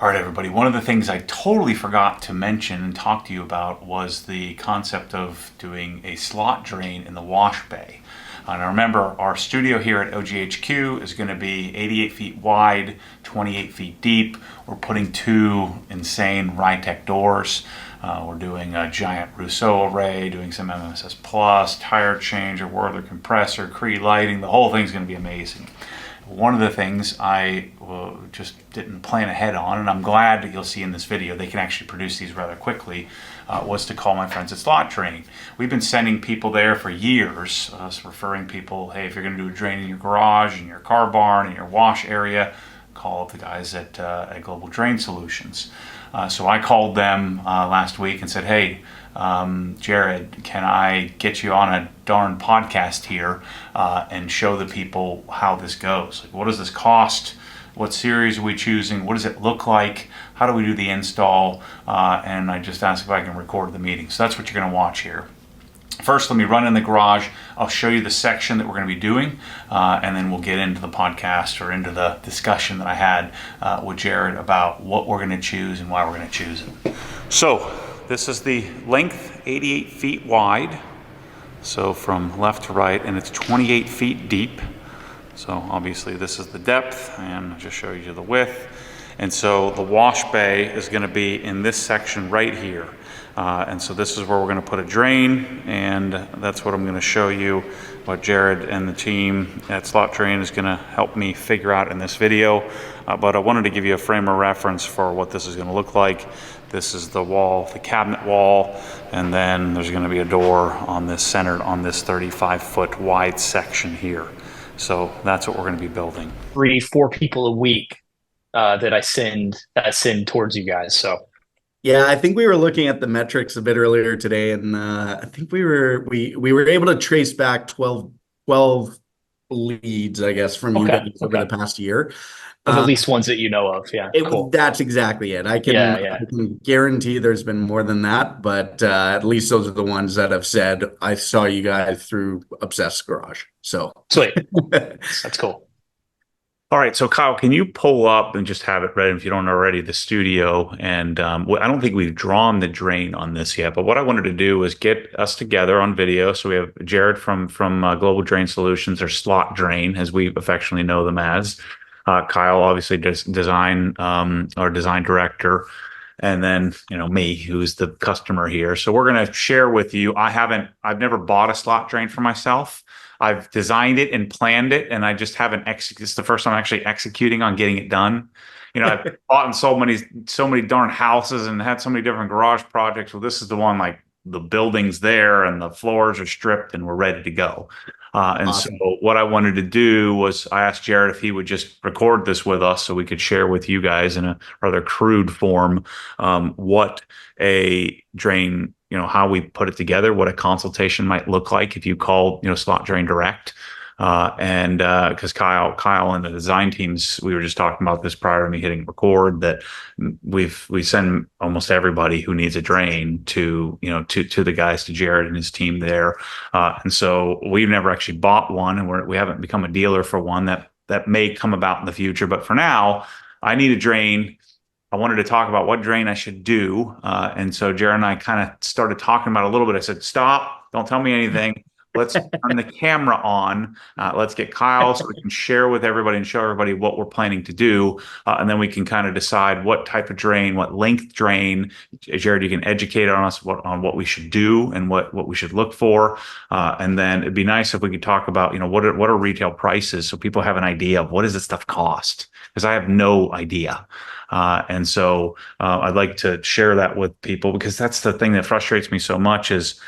All right, everybody. One of the things I totally forgot to mention and talk to you about was the concept of doing a slot drain in the wash bay. Now remember, our studio here at OGHQ is going to be 88 feet wide, 28 feet deep. We're putting two insane Rytec doors. We're doing a giant Rousseau array, doing some MSS Plus, tire changer, Werther compressor, Cree lighting. The whole thing's going to be amazing. One of the things I just didn't plan ahead on, and I'm glad that you'll see in this video, they can actually produce these rather quickly, was to call my friends at Slot Drain. We've been sending people there for years, referring people, hey, if you're going to do a drain in your garage, in your car barn, in your wash area, call up the guys at Global Drain Solutions. So I called them last week and said, hey, Jared, can I get you on a darn podcast here and show the people how this goes? Like, what does this cost? What series are we choosing? What does it look like? How do we do the install? And I just asked if I can record the meeting. So that's what you're going to watch here. First, let me run in the garage. I'll show you the section that we're going to be doing, and then we'll get into the podcast or into the discussion that I had with Jared about what we're going to choose and why we're going to choose it. So this is the length, 88 feet wide, so from left to right, and it's 28 feet deep. So obviously this is the depth, and I'll just show you the width. And so the wash bay is going to be in this section right here. And so this is where we're going to put a drain, and that's what I'm going to show you, what Jared and the team at Slot Drain is going to help me figure out in this video. But I wanted to give you a frame of reference for what this is going to look like. This is the wall, the cabinet wall, and then there's going to be a door on this centered on this 35-foot wide section here. So that's what we're going to be building. 3, 4 people a week that I send towards you guys. So Yeah, I think we were looking at the metrics a bit earlier today, and I think we were able to trace back 12 leads, I guess, from you guys over the past year. Of at least ones that you know of. Yeah, cool. That's exactly it. I can guarantee there's been more than that, but at least those are the ones that have said, I saw you guys through Obsessed Garage. So sweet. That's cool. All right, so Kyle, can you pull up and just have it ready if you don't already, the studio? And I don't think we've drawn the drain on this yet, but what I wanted to do was get us together on video. So we have Jared from Global Drain Solutions, or Slot Drain, as we affectionately know them as. Kyle, obviously, design, our design director, and then me, who's the customer here. So we're going to share with you. I've never bought a slot drain for myself. I've designed it and planned it, and I just haven't executed. It's the first time I'm actually executing on getting it done. I've bought and sold so many darn houses and had so many different garage projects. Well, this is the one, like, the building's there and the floors are stripped and we're ready to go. Awesome. So what I wanted to do was I asked Jared if he would just record this with us so we could share with you guys in a rather crude form what a drain, how we put it together, what a consultation might look like if you call, Slot Drain direct. And because Kyle and the design teams, we were just talking about this prior to me hitting record, that we send almost everybody who needs a drain to the guys, to Jared and his team there. And so we've never actually bought one, and we haven't become a dealer for one. That may come about in the future, but for now, I need a drain. I wanted to talk about what drain I should do. And so Jared and I kind of started talking about it a little bit. I said, stop, don't tell me anything. Let's turn the camera on. Let's get Kyle so we can share with everybody and show everybody what we're planning to do. And then we can kind of decide what type of drain, what length drain. Jared, you can educate on us on what we should do and what we should look for. And then it'd be nice if we could talk about, what are retail prices, so people have an idea of what does this stuff cost? Because I have no idea. And so I'd like to share that with people, because that's the thing that frustrates me so much is,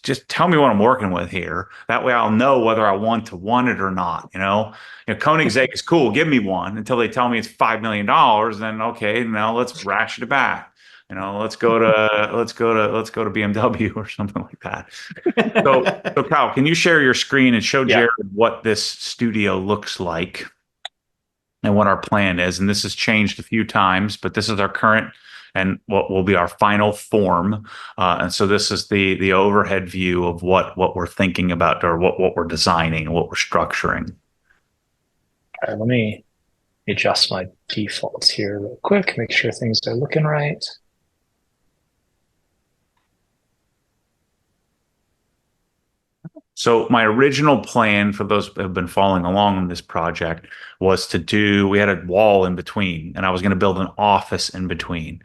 just tell me what I'm working with here. That way I'll know whether I want it or not. Koenigsegg is cool. Give me one until they tell me it's $5 million. Then, okay, now let's ratchet it back. Let's go to BMW or something like that. So Kyle, can you share your screen and show Jared what this studio looks like and what our plan is? And this has changed a few times, but this is our current and what will be our final form. And so this is the overhead view of what we're thinking about, or what we're designing and what we're structuring. All right, let me adjust my defaults here real quick, make sure things are looking right. So my original plan for those who have been following along on this project was we had a wall in between, and I was going to build an office in between.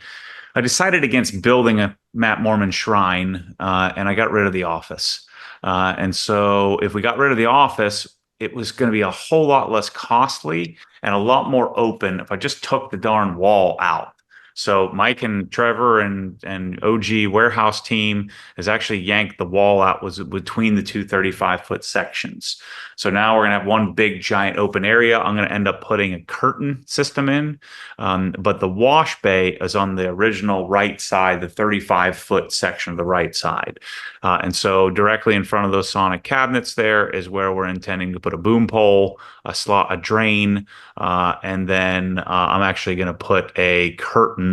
I decided against building a Matt Mormon shrine, and I got rid of the office. And so if we got rid of the office, it was going to be a whole lot less costly and a lot more open if I just took the darn wall out. So Mike and Trevor and OG warehouse team has actually yanked the wall out was between the two 35-foot sections. So now we're gonna have one big giant open area. I'm gonna end up putting a curtain system in, but the wash bay is on the original right side, the 35-foot section of the right side. And so directly in front of those sonic cabinets there is where we're intending to put a boom pole, a drain, and then I'm actually going to put a curtain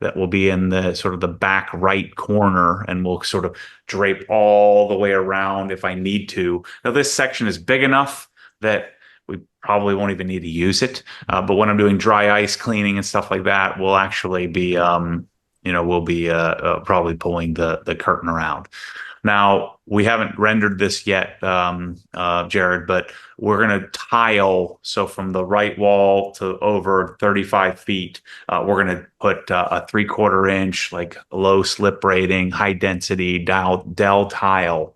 that will be in the sort of the back right corner, and we'll sort of drape all the way around if I need to. Now, this section is big enough that we probably won't even need to use it. But when I'm doing dry ice cleaning and stuff like that, we'll actually be, we'll be probably pulling the curtain around. Now, we haven't rendered this yet, Jared, but we're going to tile. So from the right wall to over 35 feet, we're going to put a 3/4 inch, like low slip rating, high density Dell tile.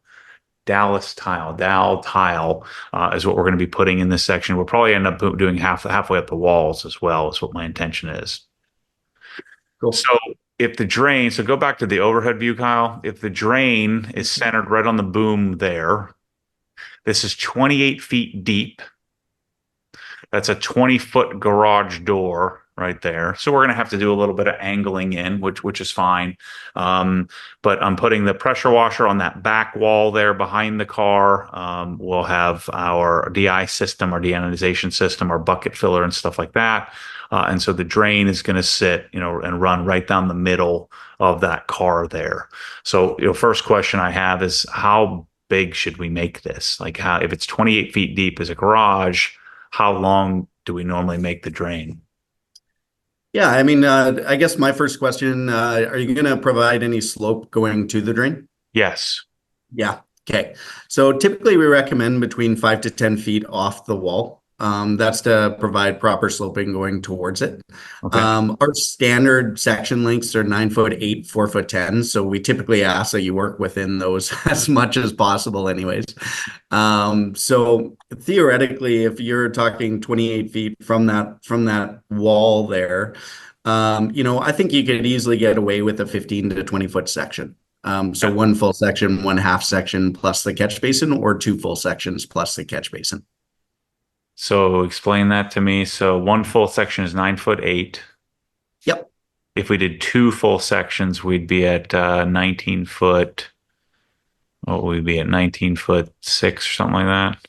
Dowel tile is what we're going to be putting in this section. We'll probably end up doing halfway up the walls as well, is what my intention is. Cool. So so go back to the overhead view, Kyle. If the drain is centered right on the boom there, this is 28 feet deep. That's a 20-foot garage door right there. So we're going to have to do a little bit of angling in, which is fine. But I'm putting the pressure washer on that back wall there behind the car. We'll have our DI system, our deionization system, our bucket filler and stuff like that. And so the drain is going to sit, and run right down the middle of that car there. So, first question I have is, how big should we make this? Like, if it's 28 feet deep as a garage, how long do we normally make the drain? Yeah, I mean, I guess my first question, are you going to provide any slope going to the drain? Yes. Yeah. Okay. So typically we recommend between 5 to 10 feet off the wall. That's to provide proper sloping going towards it. Okay. Our standard section lengths are 9'8", 4'10". So we typically ask that you work within those as much as possible anyways. So theoretically, if you're talking 28 feet from that wall there, I think you could easily get away with a 15 to 20-foot section. So one full section, one half section plus the catch basin, or two full sections plus the catch basin. So explain that to me. So one full section is 9'8". Yep. If we did two full sections, we'd be at 19 foot. What would we be at? 19'6" or something like that.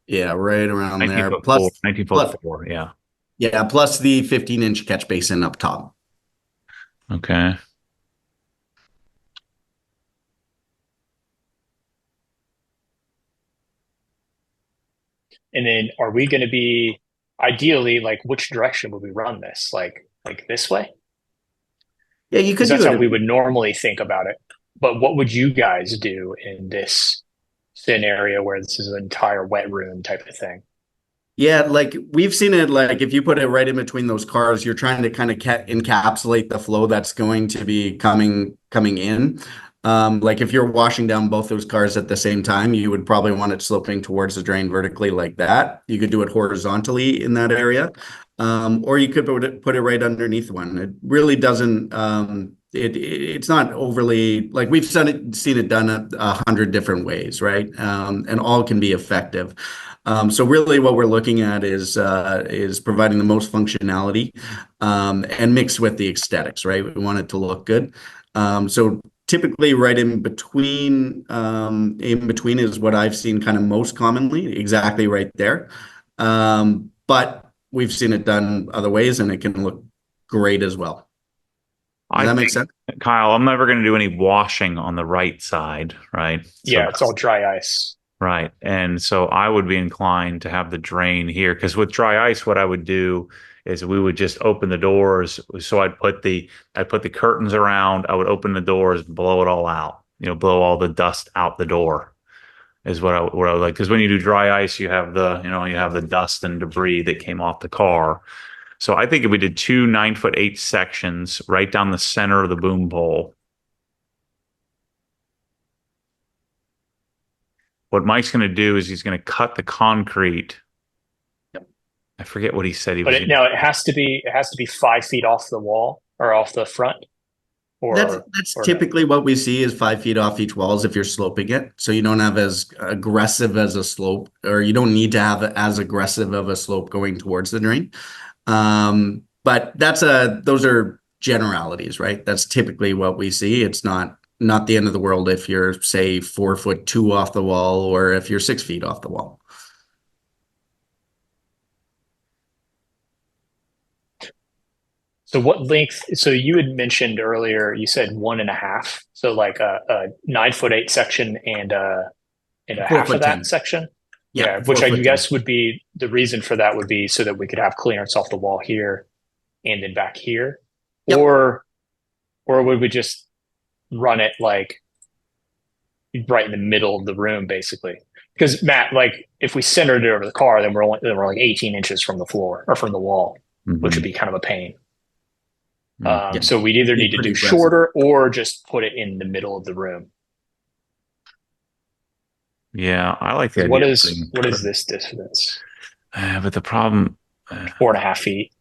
Yeah, right around 19 there. foot Plus, four. 19 foot four. Yeah. Yeah, plus the 15-inch catch basin up top. Okay. And then are we going to be ideally, like, which direction would we run this? Like this way? Yeah, you could Because do that's how it. we would normally think about it. But what would you guys do in this scenario where this is an entire wet room type of thing? Yeah, like we've seen it, like if you put it right in between those cars, you're trying to kind of encapsulate the flow that's going to be coming in. Like if you're washing down both those cars at the same time, you would probably want it sloping towards the drain vertically like that. You could do it horizontally in that area. Or you could put it right underneath one. It really doesn't, it's not overly, like we've seen it done 100 different ways, right? And all can be effective. So really what we're looking at is providing the most functionality and mixed with the aesthetics, right? We want it to look good. So typically right in between is what I've seen kind of most commonly, exactly right there. But we've seen it done other ways and it can look great as well. Does that make sense? Kyle, I'm never going to do any washing on the right side, right? Yeah, it's all dry ice. Right. And so I would be inclined to have the drain here, because with dry ice, what I would do is we would just open the doors. So I'd put the curtains around. I would open the doors, blow it all out. Blow all the dust out the door is what I would like. Because when you do dry ice, you have the dust and debris that came off the car. So I think if we did two 9'8" sections right down the center of the boom pole, what Mike's going to do is he's going to cut the concrete. Yep. I forget what he said he But was. now it has to be 5 feet off the wall or off the front, That's or no? typically what we see is 5 feet off each walls if you're sloping it. So you don't have as aggressive as a slope, or you don't need to have as aggressive of a slope going towards the drain. But those are generalities, right? That's typically what we see. It's not the end of the world if you're, say, 4'2" off the wall, or if you're 6 feet off the wall. So what length? So you had mentioned earlier, you said 1.5. So like a 9'8" section and a Four half of foot that 10. section. Yeah, Yeah, which four I foot 10. guess would be the reason for that would be so that we could have clearance off the wall here and then back here, Yep. or would we just run it like right in the middle of the room, basically? Because Matt, like if we centered it over the car, then we're like 18 inches from the floor or from the wall, which would be kind of a pain. Yeah. So we'd either need to Pretty do aggressive. shorter or just put it in the middle of the room. Yeah, I like the idea. What is this distance? But the problem, 4.5 feet.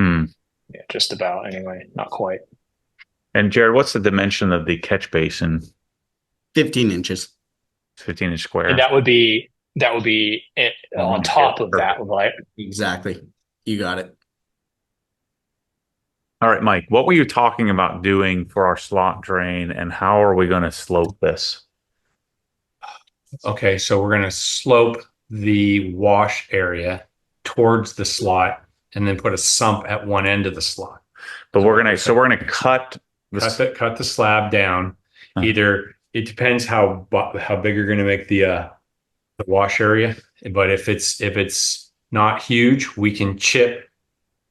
Yeah, just about anyway. Not quite. And Jared, what's the dimension of the catch basin? 15 inches. 15-inch square. And that would be it, on top of that, right? Exactly. You got it. All right, Mike, what were you talking about doing for our slot drain, and how are we going to slope this? Okay, so we're going to slope the wash area towards the slot and then put a sump at one end of the slot. But we're going to cut the slab down. Either it depends how big you're going to make the wash area, but if it's not huge, we can chip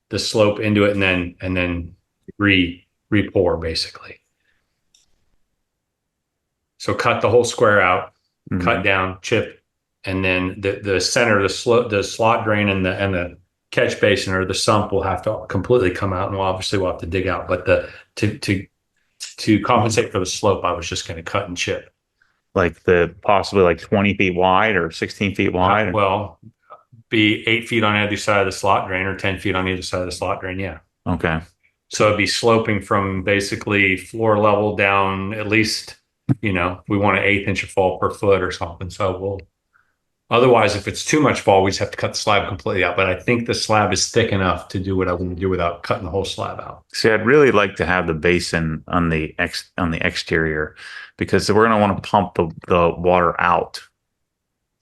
the slope into it and then re-pour basically. So cut the whole square out, cut down, chip, and then the center of the slot drain and the catch basin or the sump will have to completely come out, and we'll have to dig out. But to compensate for the slope, I was just going to cut and chip. Like possibly like 20 feet wide or 16 feet wide? Well, be 8 feet on either side of the slot drain or 10 feet on either side of the slot drain. Yeah. Okay. So it'd be sloping from basically floor level down at least, we want an 1/8 inch of fall per foot or something. So otherwise, if it's too much fall, we just have to cut the slab completely out. But I think the slab is thick enough to do what I want to do without cutting the whole slab out. See, I'd really like to have the basin on the exterior, because we're going to want to pump the water out.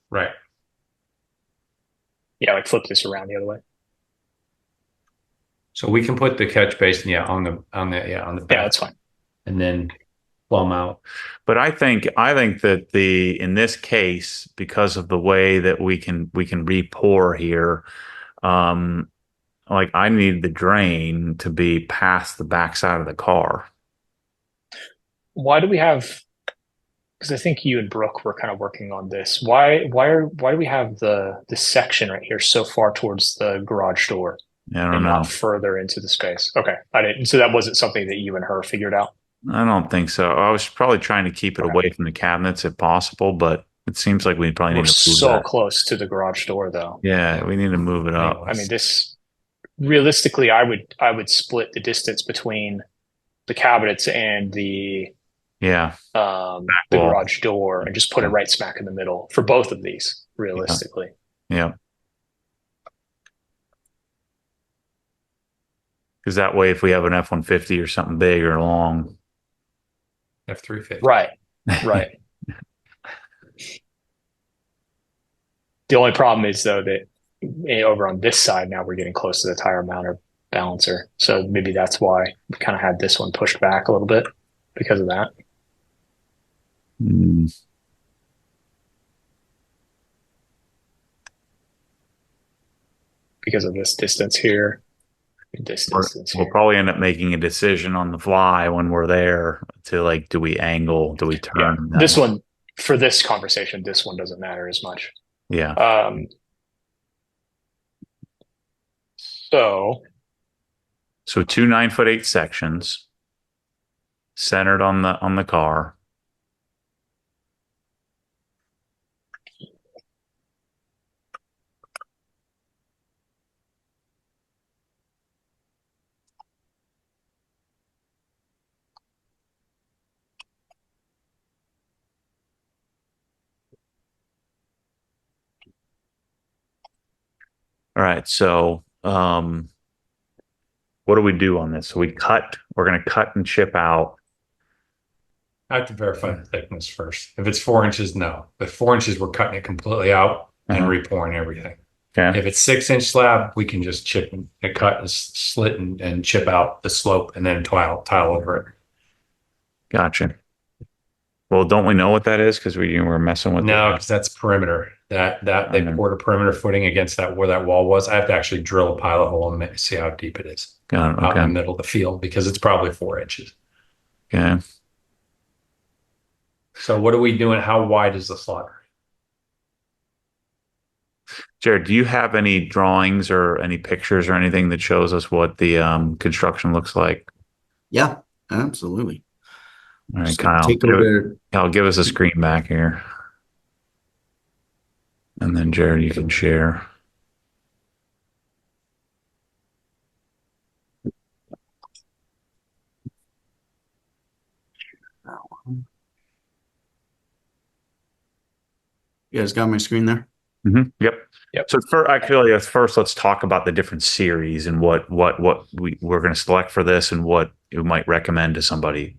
Right. Yeah, like flip this around the other way. So we can put the catch basin, on the back. Yeah, that's fine. And then plumb out. But I think that in this case, because of the way that we can re-pour here, like I need the drain to be past the backside of the car. Why do we have? Because I think you and Brooke were kind of working on this. Why do we have the section right here so far towards the garage door? I don't know. Not further into the space. Okay, I didn't. So that wasn't something that you and her figured out. I don't think so. I was probably trying to keep it away from the cabinets if possible, but it seems like we probably need to move that. Close to the garage door, though. Yeah, we need to move it up. I mean, this realistically, I would split the distance between the cabinets and the garage door and just put it right smack in the middle for both of these. Realistically, yeah. Because that way, if we have an F-150 or something big or long, F-350. Right. The only problem is, though, that over on this side now we're getting close to the tire mounter balancer, so maybe that's why we kind of had this one pushed back a little bit because of that. because of this distance here. We'll probably end up making a decision on the fly when we're there to like, do we angle, do we Yeah, turn? this one for this conversation, this one doesn't matter as much. Yeah. So two 9'8" sections centered on the car. All right. So, what do we do on this? So we're going to cut and chip out. I have to verify the thickness first. If it's 4 inches, no. If 4 inches, we're cutting it completely out and repouring everything. Okay. If it's 6-inch slab, we can just chip and cut and slit and chip out the slope and then tile over it. Gotcha. Well, don't we know what that is? Because we're messing with no, because that's perimeter. That they poured a perimeter footing against that where that wall was. I have to actually drill a pilot hole and see how deep it is out in the middle of the field because it's probably 4 inches. Okay. So what are we doing? How wide is the slot? Jared, do you have any drawings or any pictures or anything that shows us what the construction looks like? Yeah, absolutely. All right, Kyle, give us a screen back here. And then Jared, you can share. You guys got my screen there? Mm-hmm. Yep. So first, let's talk about the different series and what we're going to select for this and what you might recommend to somebody.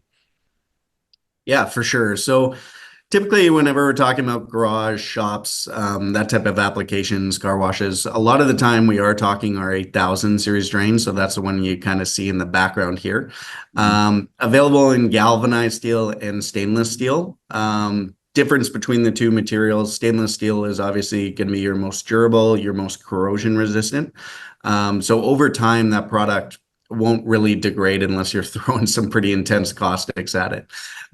Yeah, for sure. So typically, whenever we're talking about garage shops, that type of applications, car washes, a lot of the time we are talking our 8000 series drain. So that's the one you kind of see in the background here. Available in galvanized steel and stainless steel. Difference between the two materials, stainless steel is obviously going to be your most durable, your most corrosion resistant. So over time, that product won't really degrade unless you're throwing some pretty intense caustics at it.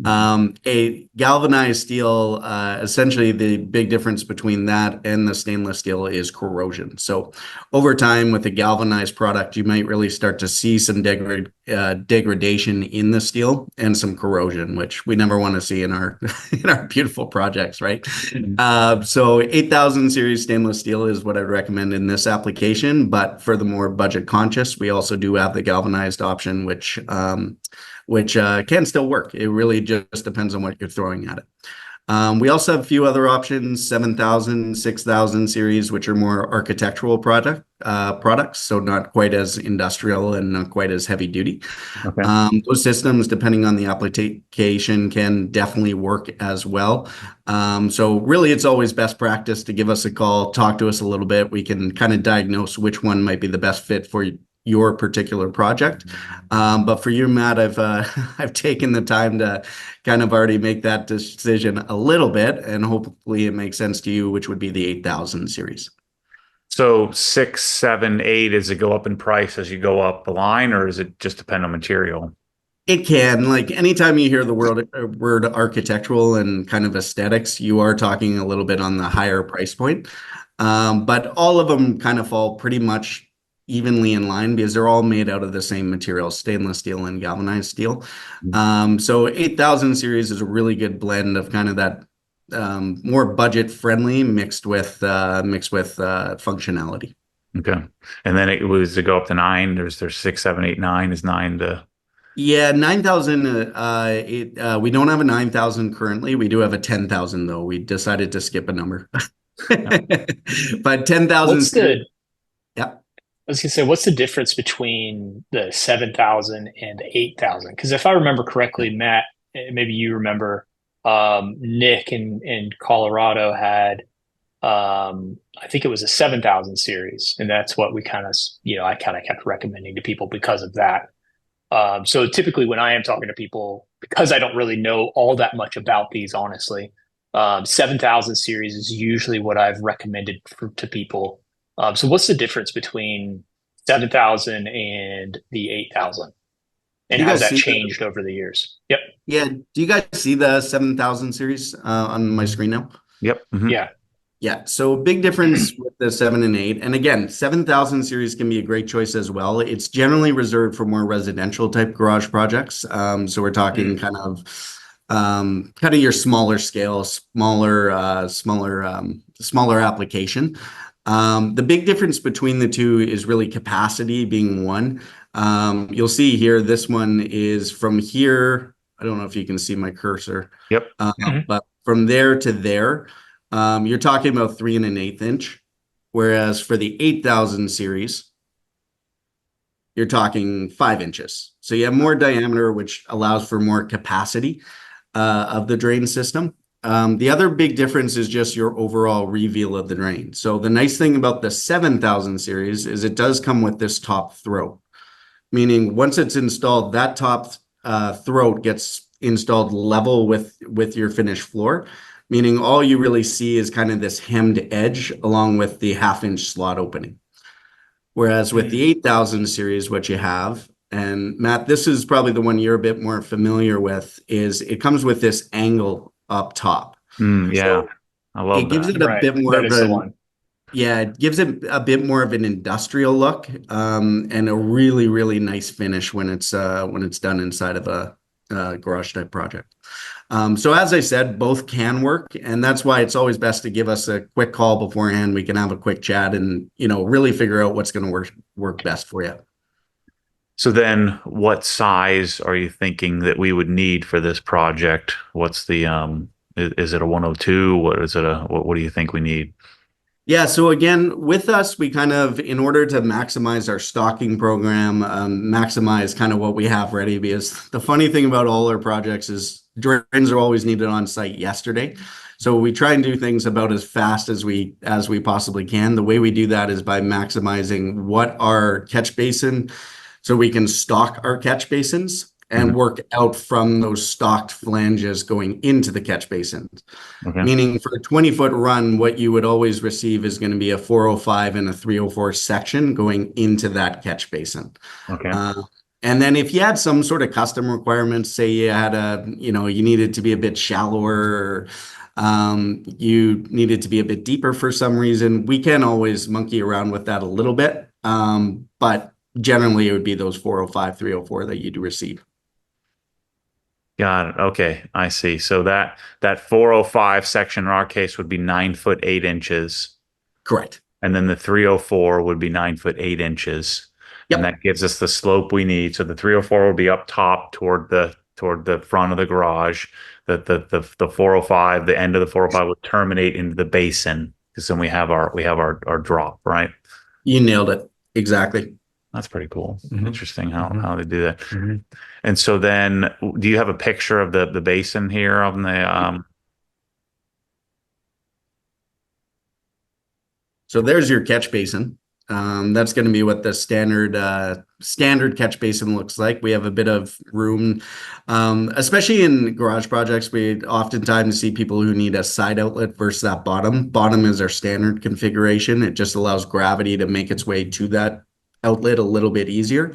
A galvanized steel, essentially the big difference between that and the stainless steel is corrosion. So over time with a galvanized product, you might really start to see some degradation in the steel and some corrosion, which we never want to see in our in our beautiful projects, right? So 8000 series stainless steel is what I'd recommend in this application, but for the more budget conscious, we also do have the galvanized option, which can still work. It really just depends on what you're throwing at it. We also have a few other options, 7000, 6000 series, which are more architectural products, so not quite as industrial and not quite as heavy duty. Okay. Those systems, depending on the application, can definitely work as well. So really, it's always best practice to give us a call, talk to us a little bit. We can kind of diagnose which one might be the best fit for your particular project. But for you, Matt, I've taken the time to kind of already make that decision a little bit, and hopefully it makes sense to you, which would be the 8000 series. So 6, 7, 8, does it go up in price as you go up the line, or does it just depend on material? It can. Like anytime you hear the word architectural and kind of aesthetics, you are talking a little bit on the higher price point. But all of them kind of fall pretty much evenly in line because they're all made out of the same material, stainless steel and galvanized steel. So 8000 series is a really good blend of kind of that more budget friendly mixed with functionality. Okay. And then it was to go up to 9. There's 6, 7, 8, 9 is 9 to. Yeah, 9000. We don't have a 9000 currently. We do have a 10,000 though. We decided to skip a number, but 10,000. Yeah. I was gonna say, what's the difference between the 7000 and the 8000? Because if I remember correctly, Matt, maybe you remember, Nick in Colorado had, I think it was a 7000 series, and that's what we kind of, I kind of kept recommending to people because of that. So typically, when I am talking to people, because I don't really know all that much about these, honestly, 7000 series is usually what I've recommended to people. So what's the difference between 7,000 and the 8,000? Do And you how's guys that see the, changed over the years? Yep. yeah, do you guys see the 7,000 series on my screen now? Yep. Yeah. Yeah, so big difference with the 7 and 8. And again, 7,000 series can be a great choice as well. It's generally reserved for more residential type garage projects. So we're talking kind of your smaller scale, smaller application. The big difference between the two is really capacity being one. You'll see here, this one is from here. I don't know if you can see my cursor, Yep. but from there to there. You're talking about 3 1/8 inch, whereas for the 8,000 series, you're talking 5 inches. So you have more diameter, which allows for more capacity of the drain system. The other big difference is just your overall reveal of the drain. So the nice thing about the 7,000 series is it does come with this top throat, meaning once it's installed, that top throat gets installed level with your finished floor, meaning all you really see is kind of this hemmed edge along with the 1/2 inch slot opening. Whereas with the 8,000 series, what you have, and Matt, this is probably the one you're a bit more familiar with, is it comes with this angle up top. Yeah. So I it love gives that. it a Right. bit more That of is the an, one. yeah, it gives it a bit more of an industrial look, and a really, really nice finish when it's done inside of a garage type project. So as I said, both can work, and that's why it's always best to give us a quick call beforehand. We can have a quick chat and really figure out what's going to work best for you. So then what size are you thinking that we would need for this project? What's the is it a 102? What is it what do you think we need? Yeah, so again, with us, we kind of, in order to maximize our stocking program, maximize kind of what we have ready, because the funny thing about all our projects is drains are always needed on site yesterday. So we try and do things about as fast as we possibly can. The way we do that is by maximizing what our catch basin, so we can stock our catch basins and Mhm. work out from those stocked flanges going into the catch basins. Okay. Meaning for a 20-foot run, what you would always receive is going to be a 405 and a 304 section going into that catch basin. Okay. Uh, and then if you had some sort of custom requirements, say you had you needed to be a bit shallower, or you needed to be a bit deeper for some reason, we can always monkey around with that a little bit. But generally it would be those 405, 304 that you'd receive. Got it. Okay, I see. So that 405 section in our case would be 9 foot 8 inches, Correct. and then the 304 would be 9 foot 8 inches, and Yep. that gives us the slope we need. So the 304 will be up top toward the front of the garage. The 405, the end of the 405 would terminate into the basin, because then we have our drop, right? You nailed it. Exactly. That's pretty cool. Mhm. Interesting how Mhm. how they do that. Mhm. And so then, do you have a picture of the basin here on the So there's your catch basin. That's going to be what the standard catch basin looks like. We have a bit of room, especially in garage projects. We oftentimes see people who need a side outlet versus that bottom. Bottom is our standard configuration. It just allows gravity to make its way to that outlet a little bit easier.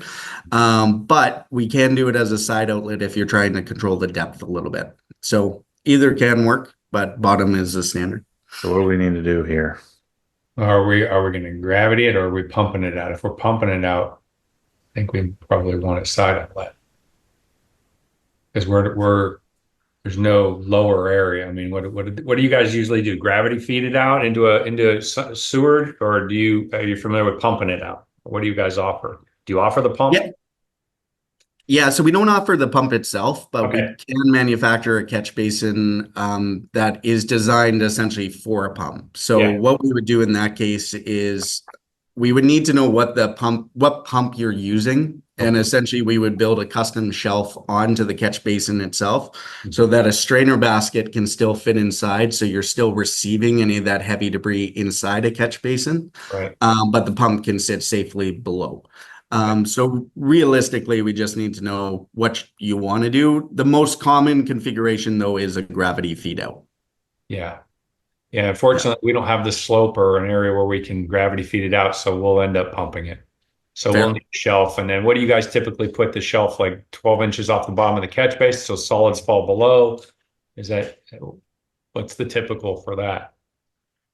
But we can do it as a side outlet if you're trying to control the depth a little bit. So either can work, but bottom is the standard. So what do we need to do here? Are we going to gravity it, or are we pumping it out? If we're pumping it out, I think we probably want it side outlet, because there's no lower area. I mean, what do you guys usually do? Gravity feed it out into a sewer, or are you familiar with pumping it out? What do you guys offer? Do you offer the pump? Yeah. Yeah, so we don't offer the pump itself, but we Okay. can manufacture a catch basin that is designed essentially for a pump. So Yeah. what we would do in that case is we would need to know what pump you're using, and Okay. essentially we would build a custom shelf onto the catch basin itself so that a strainer basket can still fit inside, so you're still receiving any of that heavy debris inside a catch basin, Right. but the pump can sit safely below. So realistically, we just need to know what you want to do. The most common configuration, though, is a gravity feed out. Yeah. Yeah, unfortunately, we don't have the slope or an area where we can gravity feed it out, so we'll end up pumping it. So we'll Fair. need a shelf. And then what do you guys typically put the shelf like 12 inches off the bottom of the catch base so solids fall below? Is that what's the typical for that?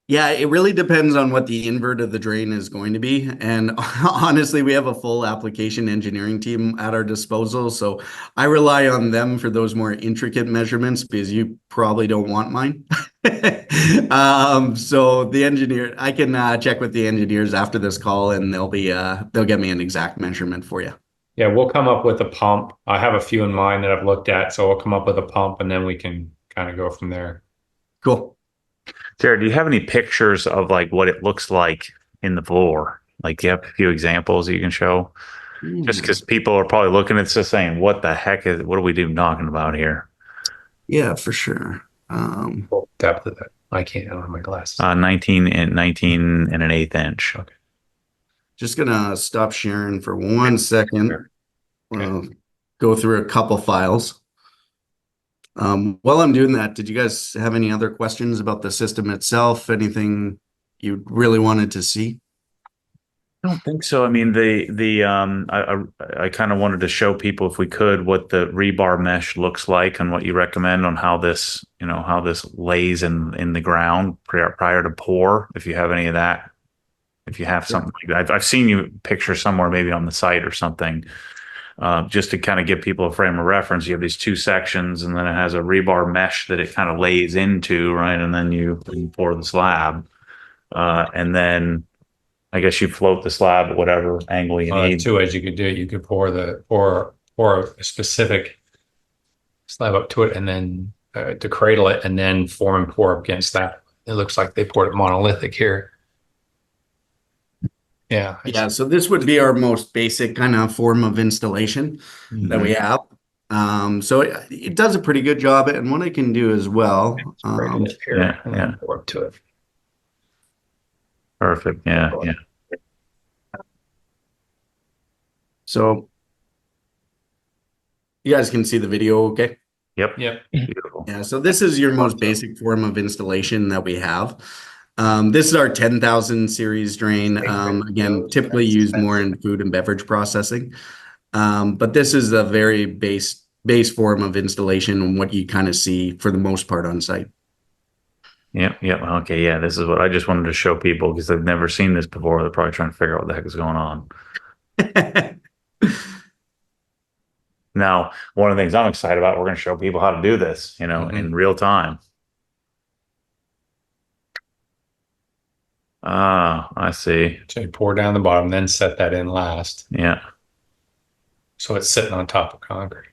Yeah, it really depends on what the invert of the drain is going to be. And honestly, we have a full application engineering team at our disposal. So I rely on them for those more intricate measurements because you probably don't want mine. So the engineer, I can check with the engineers after this call and they'll get me an exact measurement for you. Yeah, we'll come up with a pump. I have a few in mind that I've looked at, so we'll come up with a pump and then we can kind of go from there. Cool. Jared, do you have any pictures of like what it looks like in the floor? Like, do you have a few examples that you can show? Just because people are probably looking at this saying, what the heck what are we even talking about here? Yeah, for sure. Full depth of it. I can't, I don't have my glasses. 19 and an eighth inch. Okay. Just gonna stop sharing for 1 second. Go through a couple files. While I'm doing that, did you guys have any other questions about the system itself? Anything you really wanted to see? I don't think so. I mean, I kind of wanted to show people, if we could, what the rebar mesh looks like and what you recommend on how this, how this lays in the ground prior to pour. If you have any of that, if you have something like that, I've seen you picture somewhere, maybe on the site or something, just to kind of give people a frame of reference. You have these two sections, and then it has a rebar mesh that it kind of lays into, right? And then you pour the slab, and then I guess you float the slab at whatever angle you need. Two ways you could do it. You could pour a specific slab up to it, and then to cradle it, and then form and pour up against that. It looks like they poured it monolithic here. Yeah. Yeah, so this would be our most basic kind of form of installation that we have. So it does a pretty good job. And what I can do as well. Yeah. Pour up to it. Perfect. Yeah. So you guys can see the video, okay? Yep. Beautiful. Yeah, so this is your most basic form of installation that we have. This is our 10,000 series drain. Again, typically used more in food and beverage processing. But this is a very base form of installation and what you kind of see for the most part on site. Yep. Okay. Yeah. This is what I just wanted to show people because they've never seen this before. They're probably trying to figure out what the heck is going on. Now, one of the things I'm excited about, we're going to show people how to do this, in real time. Ah, I see. So you pour down the bottom, then set that in last. Yeah. So it's sitting on top of concrete.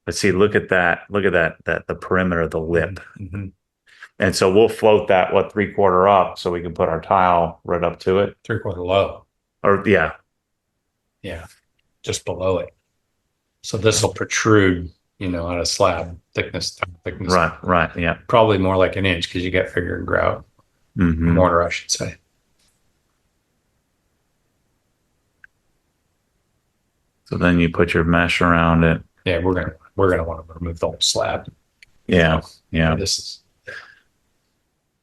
But see, look at that. Look at that the perimeter of the lip. And so we'll float that, 3/4 up so we can put our tile right up to it. 3/4 low. Or yeah. Yeah. Just below it. So this will protrude, on a slab thickness. Right. Yeah. Probably more like an inch because you get figure and grout. Mortar, I should say. So then you put your mesh around it. Yeah, we're gonna want to remove the whole slab. Yeah. This is.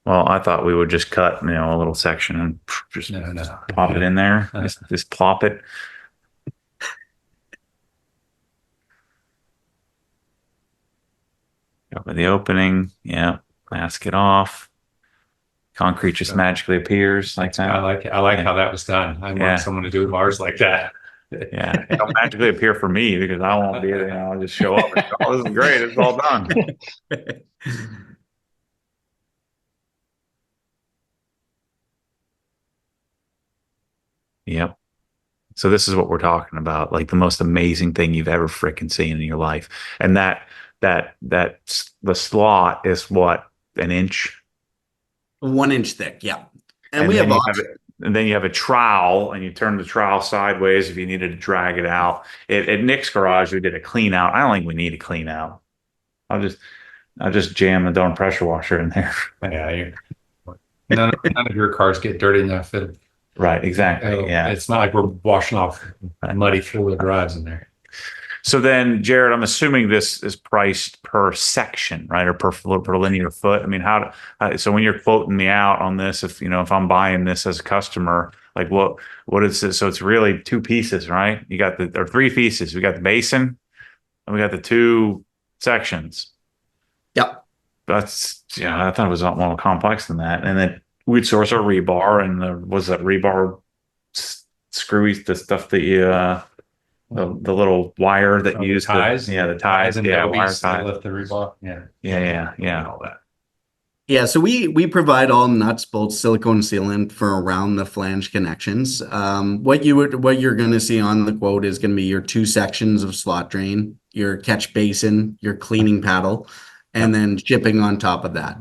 Well, I thought we would just cut, a little section and just pop it in there. Just plop it. Open the opening. Yeah. Mask it off. Concrete just magically appears like that. I like how that was done. I want someone to do Mars like that. Yeah, it'll magically appear for me because I won't be there. I'll just show up and go, oh, this is great. It's all done. Yep. So this is what we're talking about, like the most amazing thing you've ever freaking seen in your life. And the slot is what, an inch? 1 inch thick, yeah. And we have and then you have a trowel, and you turn the trowel sideways if you needed to drag it out. At Nick's garage, we did a clean out. I don't think we need a clean out. I'll just jam the darn pressure washer in there. Yeah, none of your cars get dirty enough. Right, exactly. Yeah, it's not like we're washing off muddy four-wheel drives in there. So then, Jared, I'm assuming this is priced per section, right, or per linear foot. I mean, so when you're quoting me out on this, if I'm buying this as a customer, like what is this? So it's really two pieces, right? You got or three pieces. We got the basin, and we got the two sections. Yep. I thought it was a lot more complex than that. And then we'd source our rebar, and was that rebar screwy, the stuff that you the little wire that you use ties, the ties, and wire ties ties. lift the rebar, All that. Yeah, so we provide all nuts, bolts, silicone sealant for around the flange connections. What you're going to see on the quote is going to be your two sections of slot drain, your catch basin, your cleaning paddle, and then shipping on top of that.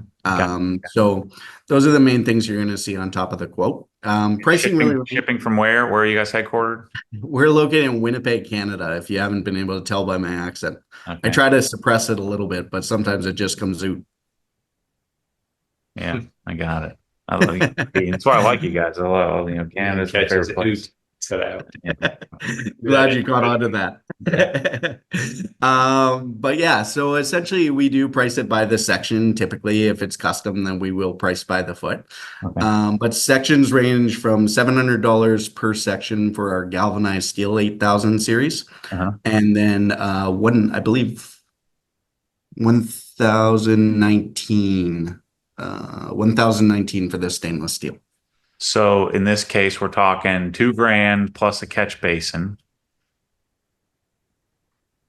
So those are the main things you're going to see on top of the quote. Pricing shipping from where? Where are you guys headquartered? We're located in Winnipeg, Canada, if you haven't been able to tell by my accent. Okay. I try to suppress it a little bit, but sometimes it just comes out. Yeah, I got it. I love you. That's why I like you guys. I love, Canada's my favorite place. Glad you caught on to that. But yeah, so essentially we do price it by the section. Typically, if it's custom, then we will price by the foot. Okay. But sections range from $700 per section for our galvanized steel 8000 series. And then I believe 1019 for the stainless steel. So in this case, we're talking $2,000 plus a catch basin.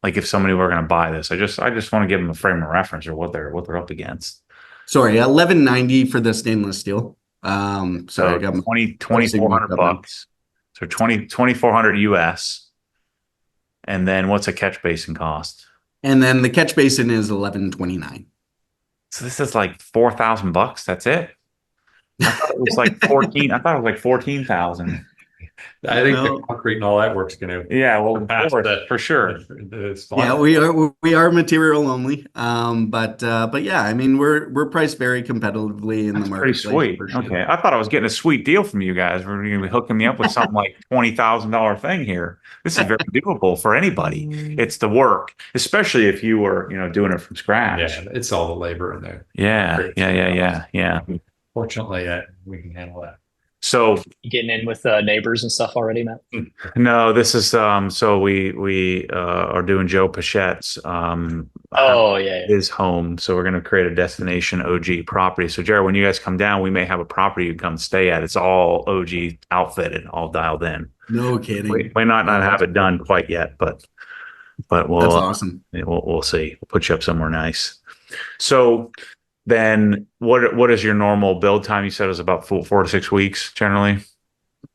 Like if somebody were going to buy this, I just want to give them a frame of reference or what they're up against. Sorry, $1,190 for the stainless steel. So I got $2,400. So 2,400 US. And then what's a catch basin cost? And then the catch basin is $1,129. So this is like $4,000. That's it. I thought it was like 14. I thought it was like 14,000. I think the concrete and all that work's going to. Yeah, well, for sure. Yeah, we are material only. But yeah, I mean we're priced very competitively in the market. Pretty sweet. Okay, I thought I was getting a sweet deal from you guys. We're going to be hooking me up with something like $20,000 thing here. This is very doable for anybody. It's the work, especially if you were doing it from scratch. Yeah, it's all the labor in there. Yeah. Fortunately, we can handle that. So you getting in with neighbors and stuff already, Matt? No, this is so we are doing Joe Pachette's his home. So we're going to create a destination OG property. So Jared, when you guys come down, we may have a property you can come stay at. It's all OG outfitted, all dialed in. No kidding. We might not have it done quite yet, but we'll that's awesome. We'll see. We'll put you up somewhere nice. So then what is your normal build time? You said it was about 4 to 6 weeks generally.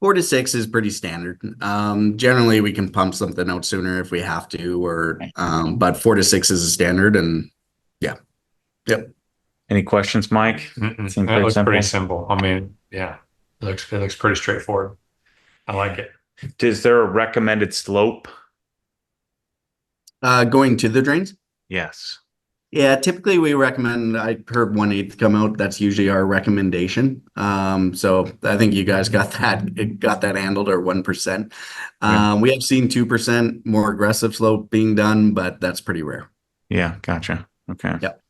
4 to 6 is pretty standard. Generally we can pump something out sooner if we have to, but 4 to 6 is a standard, and yeah. Yep. Any questions, Mike? That looks pretty simple. I mean, yeah, it looks pretty straightforward. I like it. Is there a recommended slope? Going to the drains? Yes. Yeah, typically we recommend, I heard 1/8 come out. That's usually our recommendation. So I think you guys got that handled, or 1%. We have seen 2% more aggressive slope being done, but that's pretty rare. Yeah, gotcha. Okay. Yep.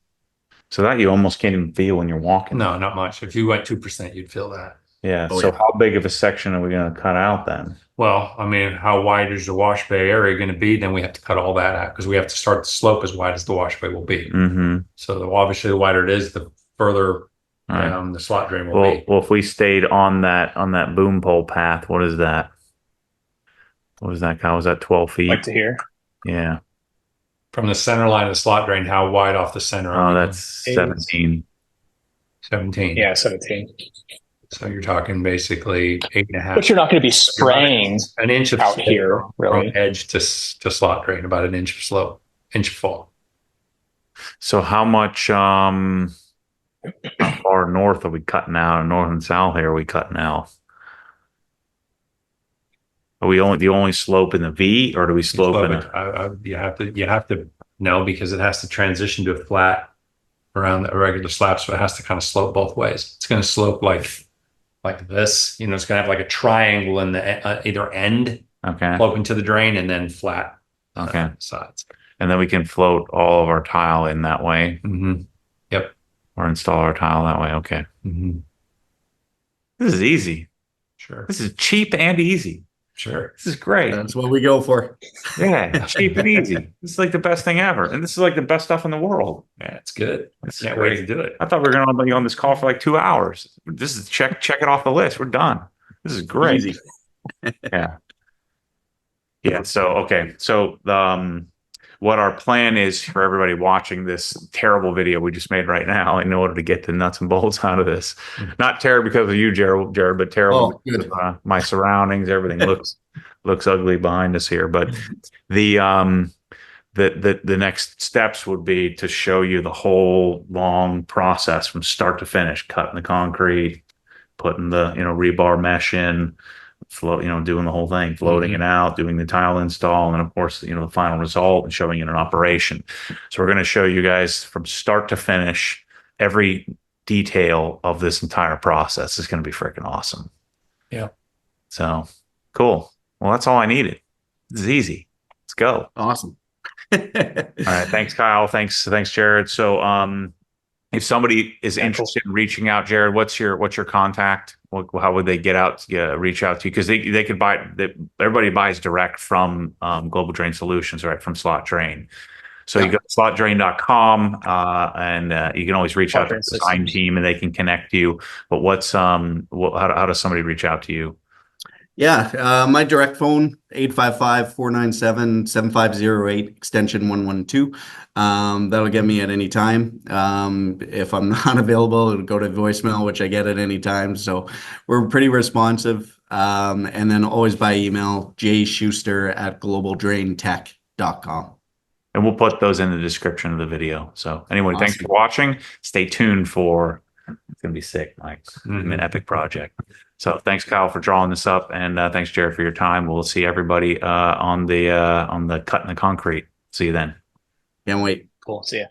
So that you almost can't even feel when you're walking. No, not much. If you went 2%, you'd feel that. Yeah. How big of a section are we going to cut out then? Well, I mean, how wide is the wash bay area going to be? Then we have to cut all that out because we have to start the slope as wide as the wash bay will be. Mm-hmm. So obviously, the wider it is, the further down the slot drain will be. Well, if we stayed on that boom pole path, what is that? What is that? How was that 12 feet? Like to hear? Yeah. From the center line of the slot drain, how wide off the center? Oh, that's 17. 17. Yeah, 17. So you're talking basically 8.5. But you're not going to be spraying an inch of out here, really. From edge to slot drain, about an inch of slope, inch of fall. So how much how far north are we cutting out? North and south here are we cutting out? Are we the only slope in the V, or do we slope in you have to know, because it has to transition to a flat around a regular slab, so it has to kind of slope both ways. It's going to slope like this, it's going to have like a triangle in the either end, okay, sloping to the drain, and then flat Okay. sides. And then we can float all of our tile in that way. Yep. Or install our tile that way. Okay. This is easy. Sure. This is cheap and easy. Sure. This is great. That's what we go for. Yeah, cheap and easy. This is like the best thing ever. And this is like the best stuff in the world. Yeah, it's good. I It's can't great. wait to do it. I thought we were going to be on this call for like 2 hours. This is check it off the list. We're done. This is great. Easy. Yeah. Yeah. So, okay. So, what our plan is for everybody watching this terrible video we just made right now, in order to get the nuts and bolts out of this, not terrible because of you, Jared, but terrible because of my surroundings. Everything looks ugly behind us here. But the next steps would be to show you the whole long process from start to finish, cutting the concrete, putting the rebar mesh in, doing the whole thing, floating it out, doing the tile install, and of course, the final result and showing it in operation. So we're going to show you guys from start to finish every detail of this entire process. It's going to be freaking awesome. Yeah. So cool. Well, that's all I needed. This is easy. Let's go. Awesome. All right. Thanks, Kyle. Thanks, Jared. So, if somebody is interested in reaching out, Jared, what's your contact? How would they reach out to you? Because they could buy. Everybody buys direct from Global Drain Solutions, right? From Slot Drain. So you go to slotdrain.com, and you can always reach out to the design team, and they can connect you. But how does somebody reach out to you? Yeah, my direct phone, 855-497-7508, extension 112. That'll get me at any time. If I'm not available, it'll go to voicemail, which I get at any time. So we're pretty responsive. And then always by email, jschuster@globaldraintech.com. And we'll put those in the description of the video. So anyway, Thanks for watching. Stay tuned for, it's going to be sick, Mike. An epic project. So thanks, Kyle, for drawing this up. And thanks, Jared, for your time. We'll see everybody on the cutting the concrete. See you then. Can't wait. Cool. See ya.